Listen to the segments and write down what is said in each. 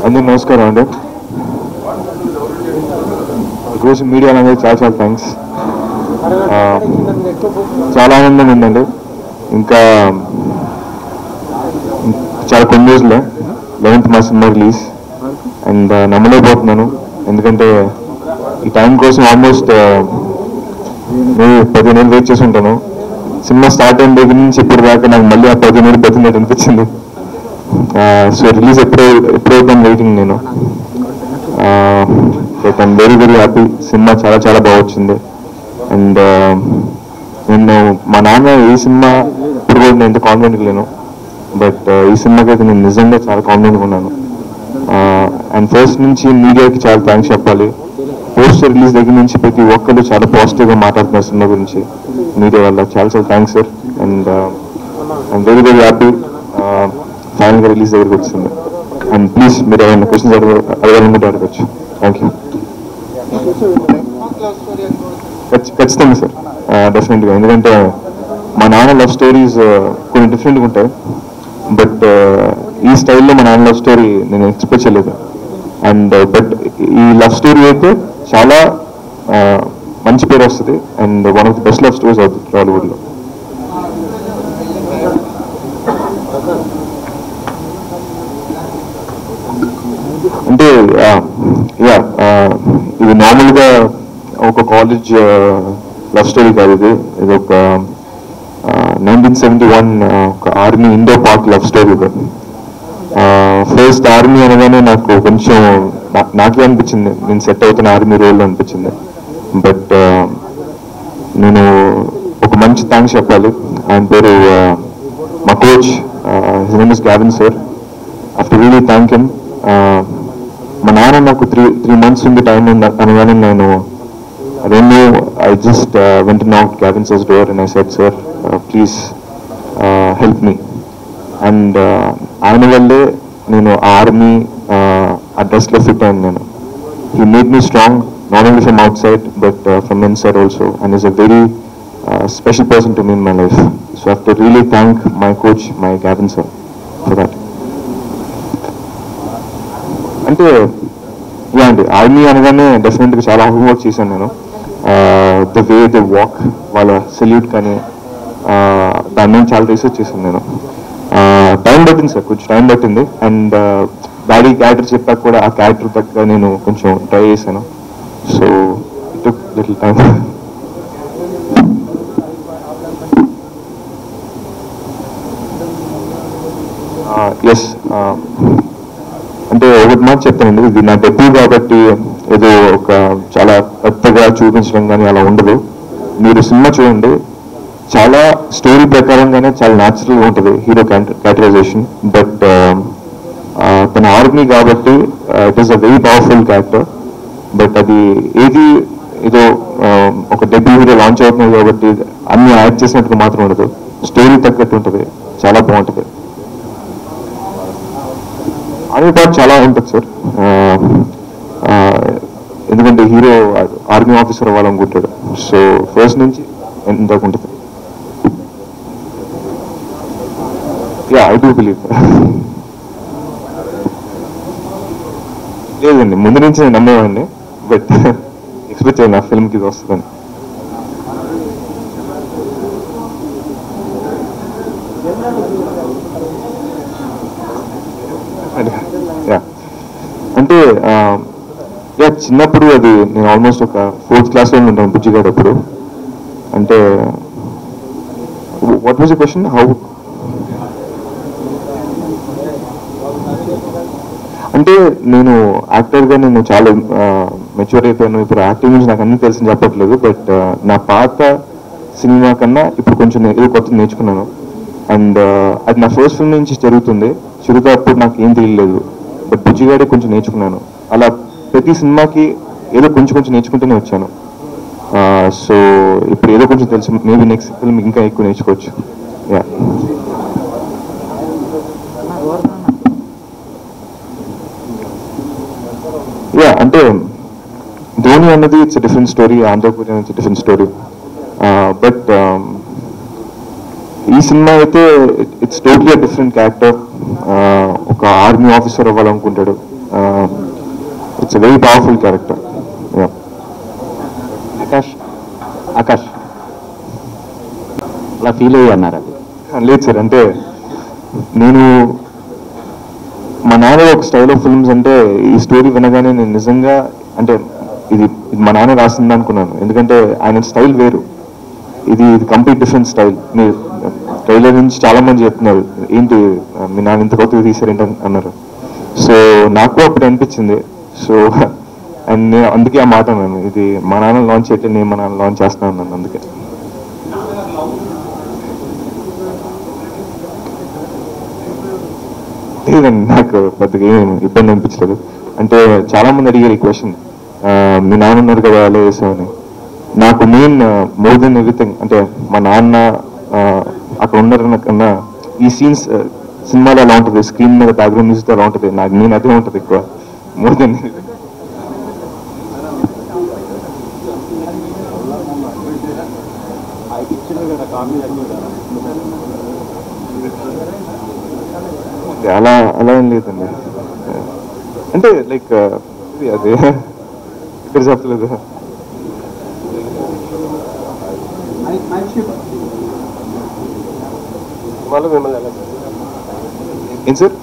అందరూ నమస్కారం అండి. ఈరోజు మీడియా అనేది చాలా చాలా థ్యాంక్స్. చాలా ఆనందంగా ఉందండి. ఇంకా చాలా కొన్ని రోజులే 11th మా సినిమా రిలీజ్. అండ్ నమ్మలేకపోతున్నాను, ఎందుకంటే ఈ టైం కోసం ఆల్మోస్ట్ నేను 10 నెలలు వెయిట్ చేసి ఉంటాను. సినిమా స్టార్ట్ అయిన దగ్గర నుంచి ఇప్పుడు దాకా నాకు మళ్ళీ ఆ 10 నెలలు బతికినట్టు అనిపించింది. సో రిలీజ్ ఎప్పుడవుతాను వెయిటింగ్ నేను. But I'm very very happy. Cinema చాలా చాలా బాగా వచ్చింది. అండ్ నేను మా నాన్న ఈ సినిమా ఇప్పుడు కూడా నేను ఎంత కాన్ఫిడెంట్గా లేను, బట్ ఈ సినిమాకి అయితే నేను నిజంగా చాలా కాన్ఫిడెంట్గా ఉన్నాను. అండ్ ఫస్ట్ నుంచి మీడియాకి చాలా థ్యాంక్స్ చెప్పాలి. పోస్టర్ రిలీజ్ దగ్గర నుంచి ప్రతి ఒక్కరు చాలా పాజిటివ్గా మాట్లాడుతున్నారు సినిమా గురించి. మీడియా వల్ల చాలా చాలా thanks sir. And I'm very very happy ఫైనల్గా రిలీజ్ దగ్గరికి వచ్చింది. అండ్ ప్లీజ్ మీరు ఏమైనా క్వశ్చన్స్ అడగాలనుకుంటే అడగచ్చు. Thank you. ఖచ్చితంగా సార్, డెఫినెట్గా. ఎందుకంటే మా నాన్న లవ్ స్టోరీస్ కొన్ని డిఫరెంట్గా ఉంటాయి, బట్ ఈ స్టైల్లో మా నాన్న లవ్ స్టోరీ నేను ఎక్స్పెక్ట్ చేయలేదు. అండ్ బట్ ఈ లవ్ స్టోరీ అయితే చాలా మంచి పేరు వస్తుంది. And one of the best love stories అవుతుంది టాలీవుడ్లో. అంటే ఇది నార్మల్గా ఒక కాలేజ్ లవ్ స్టోరీ కాదు. ఇది ఒక 1971 ఒక army Indo Pak love story. ఇది ఫస్ట్ ఆర్మీ అనగానే నాకు కొంచెం నాకే అనిపించింది నేను సెట్ అవుతున్న ఆర్మీ రోల్లో అనిపించింది. బట్ నేను ఒక మంచి థ్యాంక్స్ చెప్పాలి. ఆయన పేరు మా coach, his name is Gavin sir. I have to really thank him. మా నాన్న నాకు 3 months ఉంది టైం అనగానే నేను I just went to knock Gavin sir's door and I said, sir, please help me. And ఆయన వల్లే నేను ఆర్మీ ఆ డ్రెస్లో ఫిట్ అయ్యాను నేను. He made me strong, not only from outside but from inside also, and is a very special person to me in my life. So I have to really thank my coach, my Gavin sir, for that. అంటే yeah అండి, army అనగానే డెఫినెట్గా చాలా homework చేశాను నేను. The way they walk, వాళ్ళ salute కానీ దాని మీద చాలా రీసెర్చ్ చేశాను నేను. టైం పట్టింది సార్, కొంచెం టైం పట్టింది. అండ్ డాడీ క్యారెక్టర్ చెప్పాక కూడా ఆ క్యారెక్టర్ తగ్గ నేను కొంచెం ట్రై చేశాను. So it took little time. Yes, అంటే ఒకటి మాట చెప్తానండి, ఇది నా డెబ్యూ కాబట్టి ఏదో ఒక చాలా పెద్దగా చూపించడం కానీ అలా ఉండదు. మీరు సినిమా చూడండి, చాలా స్టోరీ ప్రకారంగానే చాలా న్యాచురల్గా ఉంటుంది హీరో క్యారెక్టరైజేషన్. బట్ తన ఆర్మీ కాబట్టి it is a very powerful character. But అది ఏదో ఒక డెబ్యూ హీరో లాంచ్ అవుతుంది కాబట్టి అన్ని యాడ్ చేసినట్టుగా మాత్రం ఉండదు. స్టోరీ తగ్గట్టు ఉంటుంది, చాలా బాగుంటుంది. ఆర్మీ పార్ట్ చాలా ఉంటుంది సార్, ఎందుకంటే హీరో ఆర్మీ ఆఫీసర్ అవ్వాలనుకుంటాడు. సో ఫస్ట్ నుంచి ఎంత ఉంటుంది. I do believe. లేదండి, ముందు నుంచి నేను నమ్మేవాడిని, బట్ ఎక్స్పెక్ట్ చేయాలి నా ఫిల్మ్కి ఇది వస్తుందని. అంటే చిన్నప్పుడు అది నేను ఆల్మోస్ట్ ఒక 4th క్లాస్లో ఉంటాను బుజ్జిగాడు అప్పుడు. అంటే what was the question? How అంటే నేను యాక్టర్గా నేను చాలా మెచ్యూర్ అయిపోయాను. ఇప్పుడు యాక్టింగ్ నుంచి నాకు అన్నీ తెలిసి చెప్పట్లేదు, బట్ నా పాత సినిమా కన్నా ఇప్పుడు కొంచెం ఏదో కొత్తది నేర్చుకున్నాను. అండ్ అది నా ఫస్ట్ ఫిల్మ్ నుంచి జరుగుతుంది. చిరుత అప్పుడు నాకు ఏం తెలియలేదు, బట్ బుజ్జిగాడే కొంచెం నేర్చుకున్నాను. అలా ప్రతి సినిమాకి ఏదో కొంచెం నేర్చుకుంటూనే వచ్చాను. సో ఇప్పుడు ఏదో కొంచెం తెలుసు, మేబీ నెక్స్ట్ ఫిల్మ్ ఇంకా ఎక్కువ నేర్చుకోవచ్చు. అంటే ధోని అన్నది ఇట్స్ డిఫరెంట్ స్టోరీ, ఆంధ్రపూర్ అనేది డిఫరెంట్ స్టోరీ. బట్ ఈ సినిమా అయితే ఇట్స్ టోటలీ డిఫరెంట్ క్యారెక్టర్. ఒక ఆర్మీ ఆఫీసర్ అవ్వాలనుకుంటాడు, it's a very powerful character. Akash అలా ఫీల్ అయ్యి అన్నారు అది. లేదు సార్, అంటే నేను మా నాన్న ఒక స్టైల్ ఆఫ్ ఫిల్మ్స్ అంటే ఈ స్టోరీ వినగానే నేను నిజంగా అంటే ఇది మా నాన్న రాసింది అనుకున్నాను. ఎందుకంటే ఆయన స్టైల్ వేరు, ఇది కంప్లీట్ డిఫరెంట్ స్టైల్. మీరు ట్రైలర్ నుంచి చాలా మంది చెప్తున్నారు ఏంటి మీ నాన్న ఇంత కొత్తగా తీసారేంటి అన్నారు. సో నాకు అప్పుడు అనిపించింది. సో అండ్ నేను అందుకే ఆ మాట అన్నాను, ఇది మా నాన్న లాంచ్ చేయట్లే, నేను మా నాన్న లాంచ్ చేస్తాను అన్నాను. అందుకే లేదండి, నాకు పెద్దగా ఏం ఇబ్బంది అనిపించలేదు. అంటే చాలా మంది అడిగారు ఈ క్వశ్చన్, మీ నాన్న ఉన్నారు కదా అలా వేసామని. నాకు మెయిన్ మోర్ దెన్ ఎవ్రీథింగ్ అంటే మా నాన్న అక్కడ ఉన్నారన్న కన్నా ఈ సీన్స్ సినిమాలో ఎలా ఉంటుంది, స్క్రీన్ మీద బ్యాక్గ్రౌండ్ మ్యూజిక్ ఎలా ఉంటుంది, నాకు నేను అదే ఉంటుంది ఎక్కువ మోర్ దెన్. అలా అలా ఏం లేదండి, అంటే లైక్ అదే ఇక్కడ చెప్పలేదు. ఏం సార్?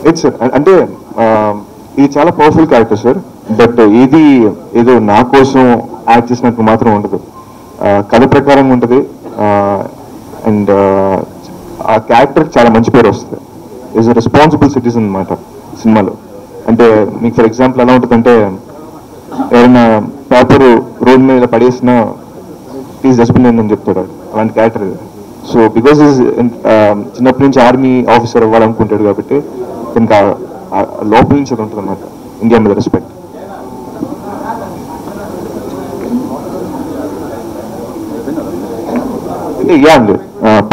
ఎట్ సార్, అంటే ఇది చాలా పవర్ఫుల్ క్యారెక్టర్ సార్. బట్ ఇది ఏదో నా కోసం యాక్ట్ చేసినట్టు మాత్రం ఉండదు, కథ ప్రకారంగా ఉంటుంది. అండ్ ఆ క్యారెక్టర్ చాలా మంచి పేరు వస్తుంది. ఈజ్ అ రెస్పాన్సిబుల్ సిటిజన్ అనమాట సినిమాలో. అంటే మీకు ఫర్ ఎగ్జాంపుల్ ఎలా ఉంటుందంటే, ఎవరైనా పేపర్ రోడ్ మీద పడేసిన ప్లీజ్ డస్ట్బిన్ అని చెప్తాడు, అలాంటి క్యారెక్టర్ ఇది. సో బికాజ్ ఈజ్ చిన్నప్పటి నుంచి ఆర్మీ ఆఫీసర్ అవ్వాలనుకుంటాడు కాబట్టి ఇంకా లోపల నుంచి అది ఉంటుంది అనమాట, ఇండియా మీద రెస్పెక్ట్. యా అండి,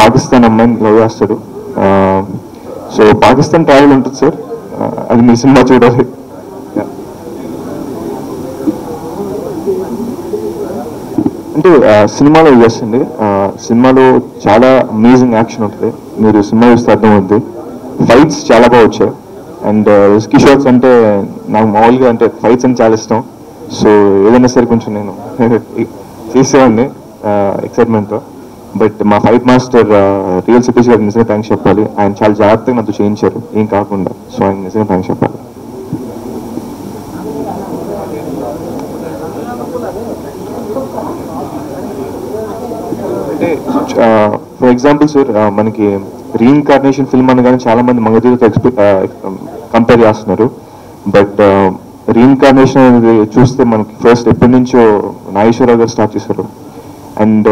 పాకిస్తాన్ అమ్మాయిని లవ్ చేస్తాడు. సో పాకిస్తాన్ ట్రావెల్ ఉంటుంది సార్, అది మీ సినిమా చూడాలి. అంటే సినిమాలో ఎస్ అండి, సినిమాలో చాలా అమేజింగ్ యాక్షన్ ఉంటుంది. మీరు సినిమా చూస్తే అర్థమవుతుంది. ఫైట్స్ చాలా బాగా వచ్చాయి. అండ్ రిస్కీ షాట్స్ అంటే నాకు మామూలుగా అంటే ఫైట్స్ అని చాలా ఇష్టం. సో ఏదైనా సరే కొంచెం నేను చేసేవాడిని ఎక్సైట్మెంట్తో. బట్ మా ఫైట్ మాస్టర్ రియల్ సిటీస్ గారికి నిజంగా థ్యాంక్స్ చెప్పాలి. ఆయన చాలా జాగ్రత్తగా నాతో చేయించారు ఏం కాకుండా. సో ఆయన నిజంగా థ్యాంక్స్ చెప్పాలి. అంటే ఫర్ ఎగ్జాంపుల్ సార్, మనకి రీఇన్కార్నేషన్ ఫిల్మ్ అనగానే చాలా మంది మగధీరతో కంపేర్ చేస్తున్నారు. బట్ రీఇన్కార్నేషన్ అనేది చూస్తే మనకి ఫస్ట్ ఎప్పటి నుంచో నాగేశ్వరరావు గారు స్టార్ట్ చేశారు. అండ్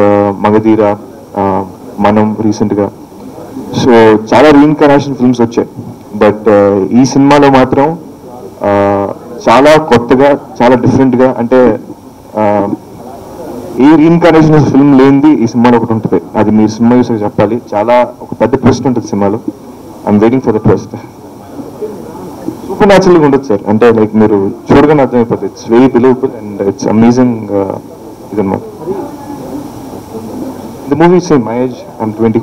మగధీర, మనం రీసెంట్గా. సో చాలా రీఇన్కార్నేషన్ ఫిల్మ్స్ వచ్చాయి. బట్ ఈ సినిమాలో మాత్రం చాలా కొత్తగా, చాలా డిఫరెంట్గా, అంటే ఈ రీఇన్కార్నేషన్ ఫిల్మ్ లేనిది ఈ సినిమాలో ఒకటి ఉంటుంది. అది మీరు సినిమా చూసాక చెప్పాలి. చాలా ఒక పెద్ద ట్విస్ట్ ఉంటుంది సినిమాలో. I'm waiting for the twist. Super న్యాచురల్గా ఉండదు సార్, అంటే లైక్ మీరు చూడగానే అర్థమైపోతుంది. It's very believable and it's amazing ఇదన్నమాట. The movie is same. My age, I'm 20.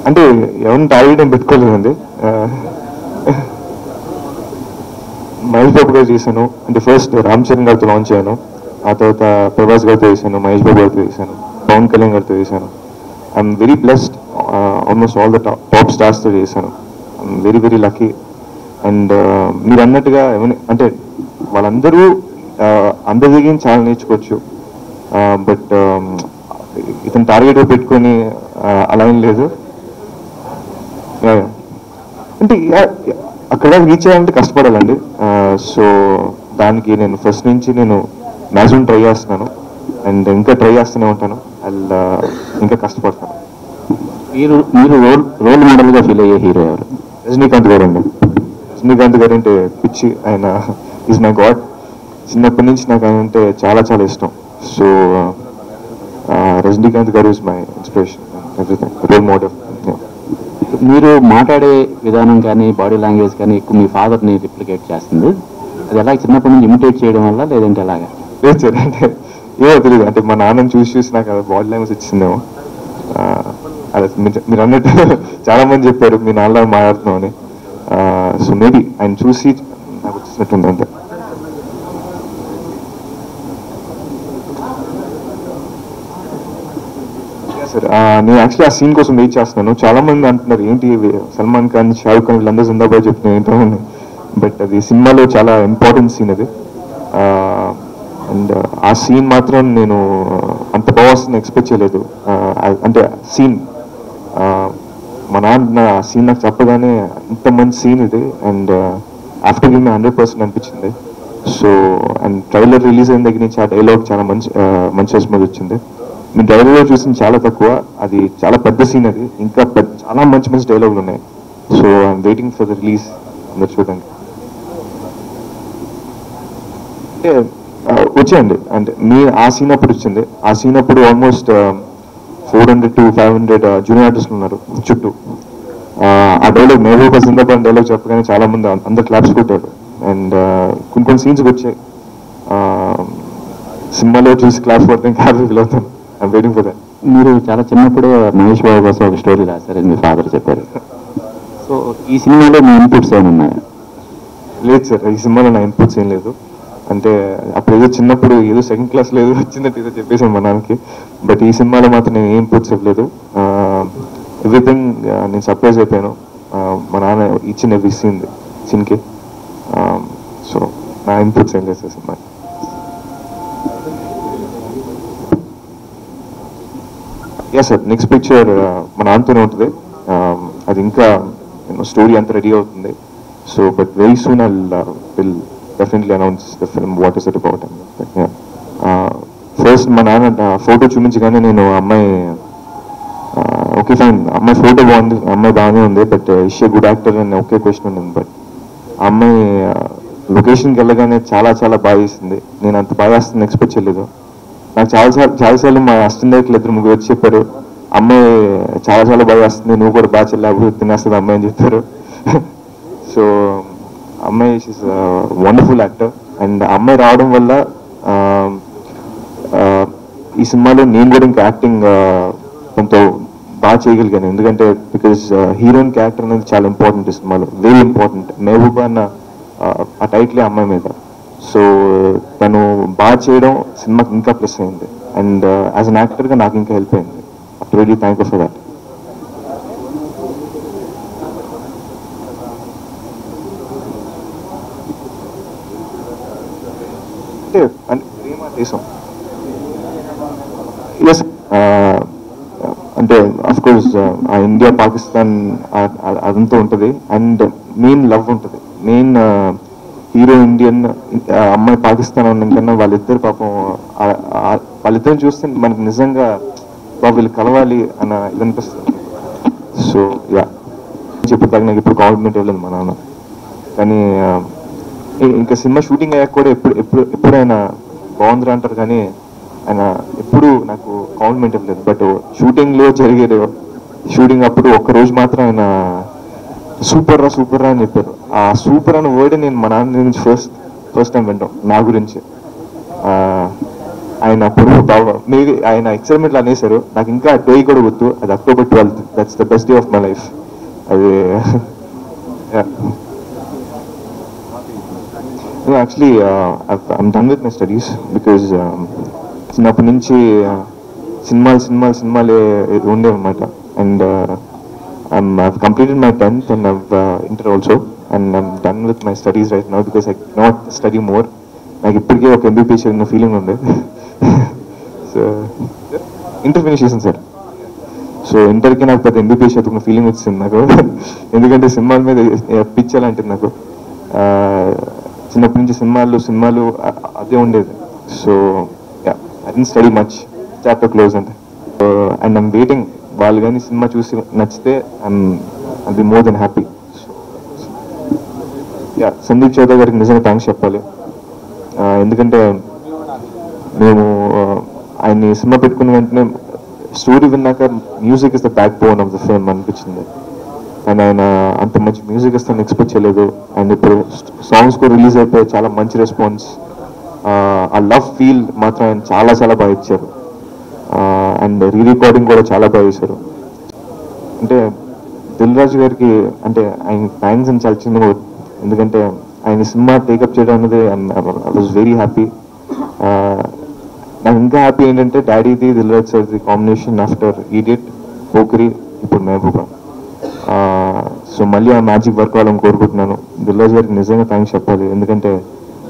అంటే ఎవరిని టార్గెట్ ఏం పెట్టుకోలేదండి. మహేష్ బాబు గారు చేశాను. అంటే ఫస్ట్ రామ్ చరణ్ గారితో లాంచ్ అయ్యాను. ఆ తర్వాత ప్రభాస్ గారితో చేశాను, మహేష్ బాబు గారితో చేశాను, పవన్ కళ్యాణ్ గారితో చేశాను. I'm very blessed. Almost all the top స్టార్స్తో చేశాను. I'm very very lucky. And మీరు అన్నట్టుగా అంటే వాళ్ళందరూ అందరి దగ్గర చాలా నేర్చుకోవచ్చు. బట్ ఇతను టార్గెట్గా పెట్టుకొని అలా ఏం లేదు. అంటే అక్కడ రీచ్ అయ్యాలంటే కష్టపడాలండి. సో దానికి నేను ఫస్ట్ నుంచి నేను మ్యాక్సిమం ట్రై చేస్తున్నాను. అండ్ ఇంకా ట్రై చేస్తూనే ఉంటాను. అండ్ ఇంకా కష్టపడతాను. మీరు రోల్ మోడల్గా ఫీల్ అయ్యే హీరో ఎవరు? రజనీకాంత్ గారు అండి. రజనీకాంత్ గారు అంటే పిచ్చి. ఆయన ఈజ్ మై గాడ్. చిన్నప్పటి నుంచి నాకు ఆయన అంటే చాలా చాలా ఇష్టం. So Rajinikanth garu is my inspiration, everything, role model. మీరు మాట్లాడే విధానం కానీ బాడీ లాంగ్వేజ్ కానీ ఎక్కువ మీ ఫాదర్ని రిప్లికేట్ చేస్తుంది. అది ఎలా చిన్నప్పటి నుంచి ఇమిటేట్ చేయడం వల్ల లేదంటే ఎలాగా? లేదు సార్, అంటే ఏమో తెలియదు, అంటే మా నాన్నని చూసి నాకు అది బాడీ లాంగ్వేజ్ ఇచ్చిందేమో. అదే మీరు అన్నట్టు చాలా మంది చెప్పారు మీ నాన్నలా మాట్లాడుతున్నాం అని. సో మేబీ ఆయన చూసి నాకు వచ్చినట్టుంది అంతే. సార్ నేను యాక్చువల్లీ ఆ సీన్ కోసం వెయిట్ చేస్తున్నాను. చాలా మంది అంటున్నారు ఏంటి సల్మాన్ ఖాన్, షారూక్ ఖాన్ వీళ్ళందరూ జిందాబాద్ చెప్తున్నాను ఏంటో అని. బట్ అది సినిమాలో చాలా ఇంపార్టెంట్ సీన్ అది. అండ్ ఆ సీన్ మాత్రం నేను అంత బాగా వస్తుందని ఎక్స్పెక్ట్ చేయలేదు. అంటే సీన్ మా నాన్న ఆ సీన్ నాకు చెప్పగానే ఇంత మంచి సీన్ ఇది, అండ్ ఆఫ్టర్ గివ్ మీ 100% అనిపించింది. సో అండ్ ట్రైలర్ రిలీజ్ అయిన దగ్గర నుంచి ఆ డైలాగ్ చాలా మంచి రెస్పాన్స్ వచ్చింది. మీ డైలాగ్లో చూసింది చాలా తక్కువ, అది చాలా పెద్ద సీన్ అది, ఇంకా చాలా మంచి డైలాగులు ఉన్నాయి. So I'm waiting for the release, అందరు చూడండి. అంటే వచ్చేయండి, అంటే మీ ఆ సీన్ అప్పుడు వచ్చింది. ఆ సీన్ అప్పుడు ఆల్మోస్ట్ 400 to 500 జూనియర్ ఆర్టిస్టులు ఉన్నారు చుట్టూ. ఆ డైలాగ్ మెహబూబా జిందాబాద్ డైలాగ్ చెప్పగానే చాలా మంది అందరు క్లాప్స్ కొట్టారు. అండ్ కొన్ని సీన్స్కి వచ్చాయి సినిమాలో చూసి క్లాప్స్ కొట్టడం హ్యాపీ ఫీల్ అవుతాను. I'm waiting for that. మీరు చాలా చిన్నప్పుడే మహేష్ బాబు కోసం ఒక స్టోరీ రాశారని మీ ఫాదర్ చెప్పారు. సో ఈ సినిమాలో మీ ఇన్పుట్స్ ఏమైనా ఉన్నాయా? లేదు సార్, ఈ సినిమాలో నా ఇన్పుట్స్ ఏం లేదు. అంటే అప్పుడు ఏదో చిన్నప్పుడు ఏదో సెకండ్ క్లాస్లో ఏదో వచ్చిందంటే ఏదో చెప్పేసాను మా నాన్నకి. బట్ ఈ సినిమాలో మాత్రం నేను ఏం ఇన్పుట్స్ ఇవ్వలేదు. ఎవ్రీథింగ్ నేను సర్ప్రైజ్ అయిపోయాను మా నాన్న ఇచ్చిన ఎవ్రీ సీన్కి. సో నా ఇన్పుట్స్ ఏం లేదు sir cinema. Yeah sir, next picture మా నాన్నతోనే ఉంటుంది. అది ఇంకా స్టోరీ అంతా రెడీ అవుతుంది. So but very soon I will definitely announce the film, what is it about. First మా నాన్న ఫోటో చూపించగానే నేను అమ్మాయి ఓకే ఫైన్, అమ్మాయి ఫోటో బాగుంది, అమ్మాయి బాగానే ఉంది, బట్ ఇషే గుడ్ యాక్టర్ అని ఒకే క్వశ్చన్ ఉంది. బట్ ఆ అమ్మాయి లొకేషన్కి వెళ్ళగానే చాలా బాగా చేసింది. నేను అంత బాగా వేస్తుంది ఎక్స్పెక్ట్ చేయలేదు. నాకు చాలాసార్లు మా అస్టెండర్లు 2-3 వచ్చి చెప్పారు, అమ్మాయి చాలా బాగా వేస్తుంది, నువ్వు కూడా బాగా చెల్లి తినేస్తుంది అమ్మాయి అని చెప్పారు. సో అమ్మాయి ఈజ్ వండర్ఫుల్ యాక్టర్. అండ్ అమ్మాయి రావడం వల్ల ఈ సినిమాలో నేను కూడా ఇంకా యాక్టింగ్ కొంత బాగా చేయగలిగాను. ఎందుకంటే బికాజ్ హీరోయిన్ క్యారెక్టర్ అనేది చాలా ఇంపార్టెంట్ ఈ సినిమాలో, వెరీ ఇంపార్టెంట్. మెహబూబా అన్న ఆ టైటిలే అమ్మాయి మీద. సో తను బాగా చేయడం సినిమాకి ఇంకా ప్లస్ అయింది. అండ్ యాజ్ అన్ యాక్టర్గా నాకు ఇంకా హెల్ప్ అయింది. I really thank you for that. అంటే ప్రేమ దేశం, ఎస్, అంటే అఫ్కోర్స్ ఆ ఇండియా పాకిస్తాన్ అదంతా ఉంటుంది. అండ్ మెయిన్ లవ్ ఉంటుంది. మెయిన్ హీరో ఇండియన్, అమ్మాయి పాకిస్తాన్ ఉన్న కన్నా వాళ్ళిద్దరు పాపం వాళ్ళిద్దరిని చూస్తే మనకి నిజంగా బాబు వీళ్ళు కలవాలి అన్న ఇది అనిపిస్తుంది. సో యా చెప్పేదాకా నాకు ఇప్పుడు కాంప్లిమెంట్ ఇవ్వలేదు మా నాన్న. కానీ ఇంకా సినిమా షూటింగ్ అయ్యాక కూడా ఎప్పుడైనా బాగుందిరా అంటారు, కానీ ఆయన ఎప్పుడు నాకు కాంప్లిమెంట్ ఇవ్వలేదు. బట్ షూటింగ్లో జరిగేది, షూటింగ్ అప్పుడు ఒక్కరోజు మాత్రం ఆయన సూపర్ రా అని చెప్పారు. ఆ సూపర్ అన్న వర్డ్ నేను మా నాన్న నుంచి ఫస్ట్ టైం వింటాం నా గురించి. ఆయన అప్పుడు మేబీ ఆయన ఎక్సైట్మెంట్లు అనేసారు. నాకు ఇంకా డే కూడా గుర్తు, అది October 12th. That's the best day of my life. అది actually I'm done with my studies. Because చిన్నప్పటి నుంచి సినిమాలే ఉండేవి అనమాట. And I've completed my 10th and I've inter also, and I'm done with my studies right now because I cannot study more. నాకు ఇప్పటికే ఒక MBBS చదివిన ఫీలింగ్ ఉంది. సో ఇంటర్ ఫినిష్ చేసాను సార్. సో ఇంటర్కి నాకు పెద్ద MBBS చదువుకున్న ఫీలింగ్ వచ్చింది నాకు. ఎందుకంటే సినిమాల మీద పిచ్చి అలాంటిది నాకు. చిన్నప్పటి నుంచి సినిమాలు అదే ఉండేది. So I didn't study much, chapter close అంటే. అండ్ ఐమ్ వెయిటింగ్, వాళ్ళు కానీ సినిమా చూసి నచ్చితే I'll be more than happy. Sandeep Chowdary గారికి నిజంగా థ్యాంక్స్ చెప్పాలి. ఎందుకంటే మేము ఆయన్ని సినిమా పెట్టుకున్న వెంటనే స్టోరీ విన్నాక music is the back bone of the film అనిపించింది. అండ్ ఆయన అంత మంచి మ్యూజిక్ ఇస్తాను ఎక్స్పెక్ట్ చేయలేదు. అండ్ ఇప్పుడు సాంగ్స్ కూడా రిలీజ్ అయిపోయి చాలా మంచి రెస్పాన్స్. ఆ లవ్ ఫీల్ మాత్రం ఆయన చాలా చాలా బాగా ఇచ్చారు. అండ్ రీ రికార్డింగ్ కూడా చాలా బాగా చేశారు. అంటే దిల్ రాజు గారికి అంటే ఆయన థ్యాంక్స్ అని చాలా చిన్నగా, ఎందుకంటే ఆయన సినిమా టేకప్ చేయడం అనేది ఐ వాజ్ వెరీ హ్యాపీ. నాకు ఇంకా హ్యాపీ ఏంటంటే డాడీది Dil Raju సార్ది combination after idiot, Pokiri, ఇప్పుడు మెహబూబా. సో మళ్ళీ ఆ మ్యాజిక్ వర్క్ అవ్వాలని కోరుకుంటున్నాను. దిల్ రాజు గారికి నిజంగా థ్యాంక్స్ చెప్పాలి, ఎందుకంటే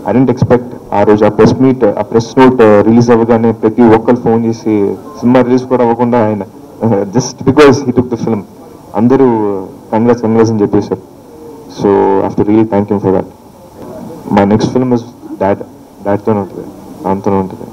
ఐ డెంట్ ఎక్స్పెక్ట్ ఆ రోజు ఆ ప్రెస్ మీట్, ఆ ప్రెస్ నోట్ రిలీజ్ అవ్వగానే ప్రతి ఒక్కరు ఫోన్ చేసి సినిమా రిలీజ్ కూడా అవ్వకుండా ఆయన just because he took the film అందరూ కంగ్రాట్స్ అని చెప్పేశారు. So I have to really thank you for that. My next film is డాడ్తోనే ఉంటుంది, దాంతోనే ఉంటుంది.